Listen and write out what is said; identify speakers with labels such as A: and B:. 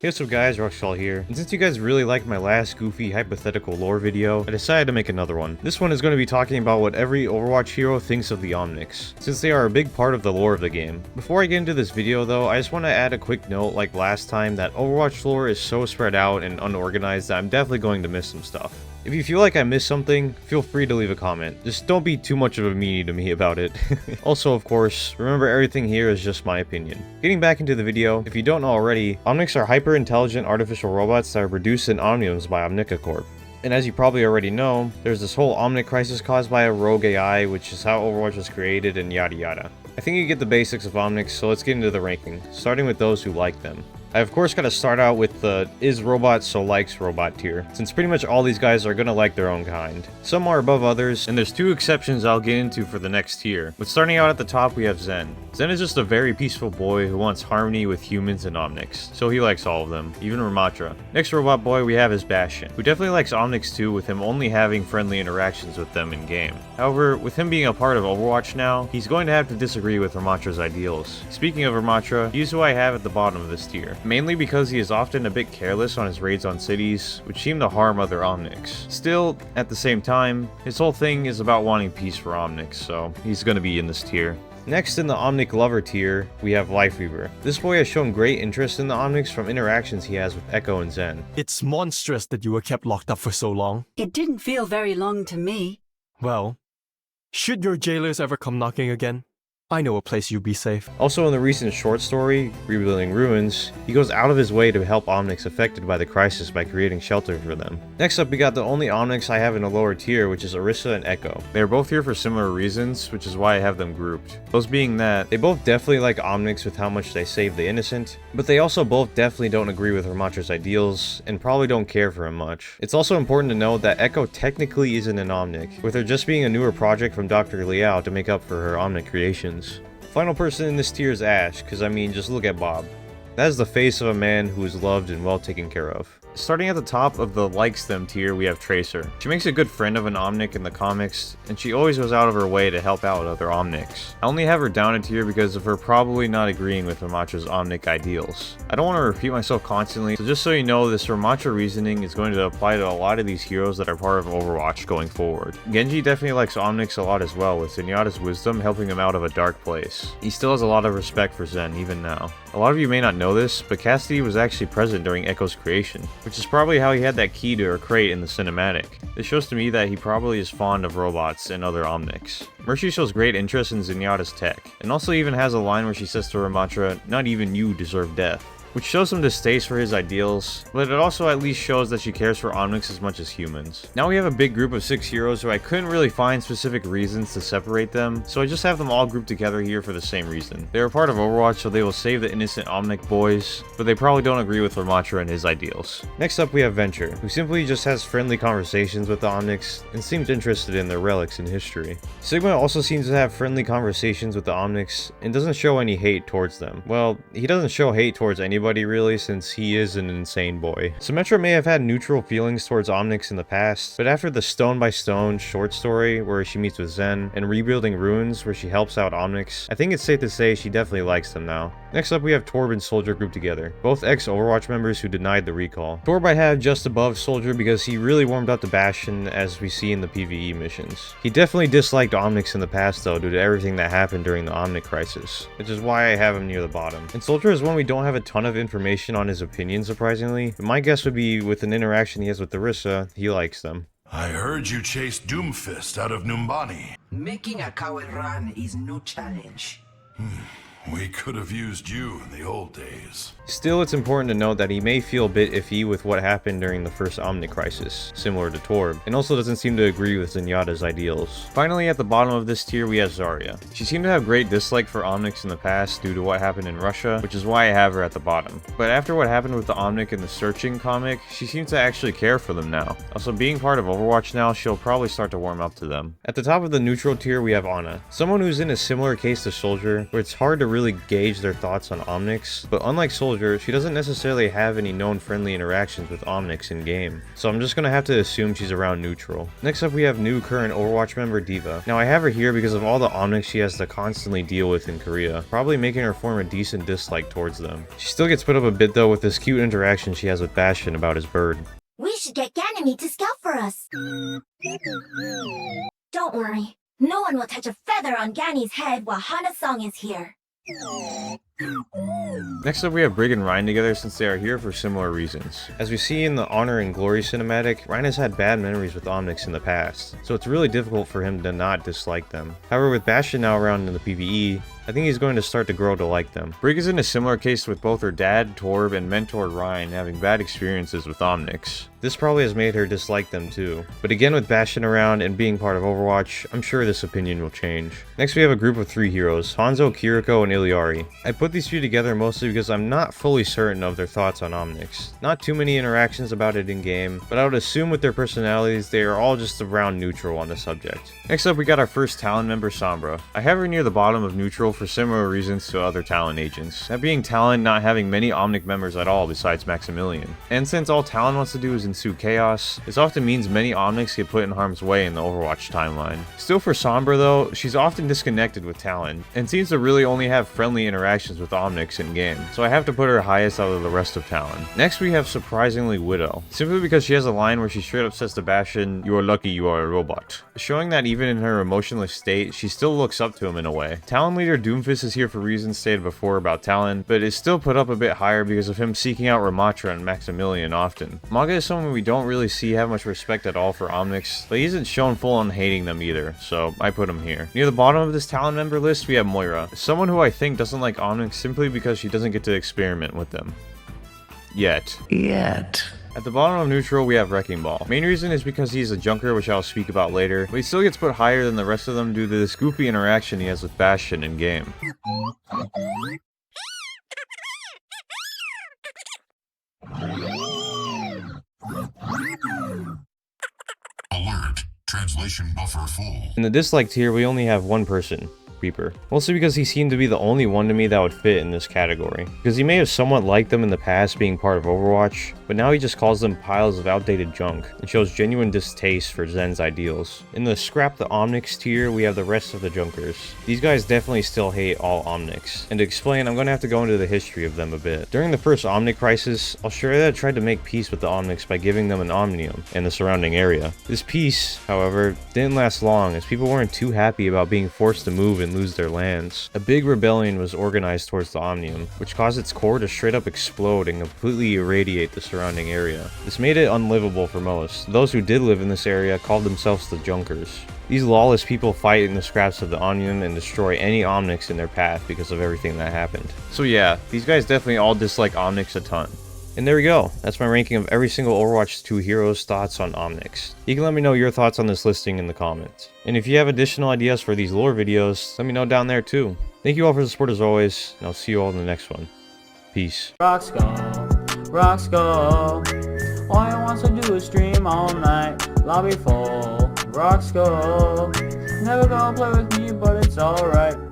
A: Hey, what's up guys, Roxall here, and since you guys really liked my last goofy hypothetical lore video, I decided to make another one. This one is going to be talking about what every Overwatch hero thinks of the Omnics, since they are a big part of the lore of the game. Before I get into this video though, I just want to add a quick note like last time that Overwatch lore is so spread out and unorganized that I'm definitely going to miss some stuff. If you feel like I missed something, feel free to leave a comment. Just don't be too much of a meanie to me about it. Also, of course, remember everything here is just my opinion. Getting back into the video, if you don't know already, Omnics are hyper-intelligent artificial robots that are produced in Omniums by Omnica Corp. And as you probably already know, there's this whole Omnic crisis caused by a rogue AI, which is how Overwatch was created and yada yada. I think you get the basics of Omnics, so let's get into the ranking, starting with those who like them. I of course gotta start out with the is robot so likes robot tier, since pretty much all these guys are gonna like their own kind. Some are above others, and there's two exceptions I'll get into for the next tier. But starting out at the top we have Zen. Zen is just a very peaceful boy who wants harmony with humans and Omnics, so he likes all of them, even Ramatra. Next robot boy we have is Bastion, who definitely likes Omnics too, with him only having friendly interactions with them in game. However, with him being a part of Overwatch now, he's going to have to disagree with Ramatra's ideals. Speaking of Ramatra, he's who I have at the bottom of this tier. Mainly because he is often a bit careless on his raids on cities, which seem to harm other Omnics. Still, at the same time, his whole thing is about wanting peace for Omnics, so he's gonna be in this tier. Next in the Omnic Lover tier, we have Lifeweaver. This boy has shown great interest in the Omnics from interactions he has with Echo and Zen.
B: It's monstrous that you were kept locked up for so long.
C: It didn't feel very long to me.
B: Well, should your jailers ever come knocking again, I know a place you'd be safe.
A: Also in the recent short story, Rebuilding Ruins, he goes out of his way to help Omnics affected by the crisis by creating shelter for them. Next up we got the only Omnics I have in a lower tier, which is Orisa and Echo. They are both here for similar reasons, which is why I have them grouped. Those being that, they both definitely like Omnics with how much they save the innocent, but they also both definitely don't agree with Ramatra's ideals, and probably don't care for him much. It's also important to note that Echo technically isn't an Omnic, with her just being a newer project from Dr. Liao to make up for her Omnic creations. Final person in this tier is Ash, cause I mean, just look at Bob. That is the face of a man who is loved and well taken care of. Starting at the top of the likes them tier, we have Tracer. She makes a good friend of an Omnic in the comics, and she always goes out of her way to help out other Omnics. I only have her down a tier because of her probably not agreeing with Ramatra's Omnic ideals. I don't want to repeat myself constantly, so just so you know, this Ramatra reasoning is going to apply to a lot of these heroes that are part of Overwatch going forward. Genji definitely likes Omnics a lot as well, with Zenyatta's wisdom helping him out of a dark place. He still has a lot of respect for Zen even now. A lot of you may not know this, but Cassidy was actually present during Echo's creation, which is probably how he had that key to her crate in the cinematic. This shows to me that he probably is fond of robots and other Omnics. Mercy shows great interest in Zenyatta's tech, and also even has a line where she says to Ramatra, "Not even you deserve death," which shows some distaste for his ideals, but it also at least shows that she cares for Omnics as much as humans. Now we have a big group of 6 heroes who I couldn't really find specific reasons to separate them, so I just have them all grouped together here for the same reason. They are part of Overwatch, so they will save the innocent Omnic boys, but they probably don't agree with Ramatra and his ideals. Next up we have Venture, who simply just has friendly conversations with the Omnics and seems interested in their relics in history. Sigma also seems to have friendly conversations with the Omnics and doesn't show any hate towards them. Well, he doesn't show hate towards anybody really, since he is an insane boy. Symmetra may have had neutral feelings towards Omnics in the past, but after the Stone by Stone short story where she meets with Zen, and Rebuilding Ruins where she helps out Omnics, I think it's safe to say she definitely likes them now. Next up we have Torb and Soldier grouped together, both ex-Overwatch members who denied the recall. Torb I have just above Soldier because he really warmed up to Bastion as we see in the PvE missions. He definitely disliked Omnics in the past though due to everything that happened during the Omnic crisis, which is why I have him near the bottom. And Soldier is one we don't have a ton of information on his opinion surprisingly, but my guess would be with an interaction he has with Orisa, he likes them.
D: I heard you chased Doomfist out of Numbani.
E: Making a coward run is no challenge.
D: We could have used you in the old days.
A: Still, it's important to note that he may feel a bit iffy with what happened during the first Omnic crisis, similar to Torb, and also doesn't seem to agree with Zenyatta's ideals. Finally, at the bottom of this tier we have Zarya. She seemed to have great dislike for Omnics in the past due to what happened in Russia, which is why I have her at the bottom. But after what happened with the Omnic in the Searching comic, she seems to actually care for them now. Also, being part of Overwatch now, she'll probably start to warm up to them. At the top of the neutral tier we have Ana, someone who's in a similar case to Soldier, where it's hard to really really gauge their thoughts on Omnics, but unlike Soldier, she doesn't necessarily have any known friendly interactions with Omnics in game, so I'm just gonna have to assume she's around neutral. Next up we have new current Overwatch member Diva. Now I have her here because of all the Omnics she has to constantly deal with in Korea, probably making her form a decent dislike towards them. She still gets put up a bit though with this cute interaction she has with Bastion about his bird.
F: We should get Ganymede to scout for us. Don't worry. No one will touch a feather on Ganny's head while Hanasong is here.
A: Next up we have Brig and Ryan together since they are here for similar reasons. As we see in the Honor and Glory cinematic, Ryan has had bad memories with Omnics in the past, so it's really difficult for him to not dislike them. However, with Bastion now around in the PvE, I think he's going to start to grow to like them. Brig is in a similar case with both her dad, Torb, and mentor Ryan having bad experiences with Omnics. This probably has made her dislike them too. But again, with Bastion around and being part of Overwatch, I'm sure this opinion will change. Next we have a group of 3 heroes, Hanzo, Kiriko, and Iliari. I put these 3 together mostly because I'm not fully certain of their thoughts on Omnics. Not too many interactions about it in game, but I would assume with their personalities they are all just around neutral on the subject. Next up we got our first Talon member, Sombra. I have her near the bottom of neutral for similar reasons to other Talon agents. That being Talon not having many Omnic members at all besides Maximilian. And since all Talon wants to do is ensue chaos, this often means many Omnics get put in harm's way in the Overwatch timeline. Still for Sombra though, she's often disconnected with Talon, and seems to really only have friendly interactions with Omnics in game, so I have to put her highest out of the rest of Talon. Next we have surprisingly Widow, simply because she has a line where she straight up says to Bastion, "You are lucky you are a robot," showing that even in her emotionless state, she still looks up to him in a way. Talon leader Doomfist is here for reasons stated before about Talon, but is still put up a bit higher because of him seeking out Ramatra and Maximilian often. Maga is someone we don't really see have much respect at all for Omnics, but he isn't shown full on hating them either, so I put him here. Near the bottom of this Talon member list we have Moira, someone who I think doesn't like Omnics simply because she doesn't get to experiment with them. Yet. At the bottom of neutral, we have Wrecking Ball. Main reason is because he's a junker, which I'll speak about later, but he still gets put higher than the rest of them due to this goofy interaction he has with Bastion in game.
D: Alert. Translation buffer full.
A: In the dislike tier, we only have one person, Reaper. Mostly because he seemed to be the only one to me that would fit in this category. Because he may have somewhat liked them in the past being part of Overwatch, but now he just calls them piles of outdated junk and shows genuine distaste for Zen's ideals. In the scrap the Omnics tier, we have the rest of the junkers. These guys definitely still hate all Omnics. And to explain, I'm going to have to go into the history of them a bit. During the first Omnic crisis, Australia tried to make peace with the Omnics by giving them an Omnium and the surrounding area. This peace, however, didn't last long as people weren't too happy about being forced to move and lose their lands. A big rebellion was organized towards the Omnium, which caused its core to straight up explode and completely irradiate the surrounding area. This made it unlivable for most. Those who did live in this area called themselves the Junkers. These lawless people fight in the scraps of the Omnium and destroy any Omnics in their path because of everything that happened. So yeah, these guys definitely all dislike Omnics a ton. And there we go. That's my ranking of every single Overwatch 2 hero's thoughts on Omnics. You can let me know your thoughts on this listing in the comments. And if you have additional ideas for these lore videos, let me know down there too. Thank you all for the support as always, and I'll see you all in the next one. Peace.
G: Rock skull. All he wants to do is stream all night. Lobby full, rock skull. Never gonna play with me, but it's alright.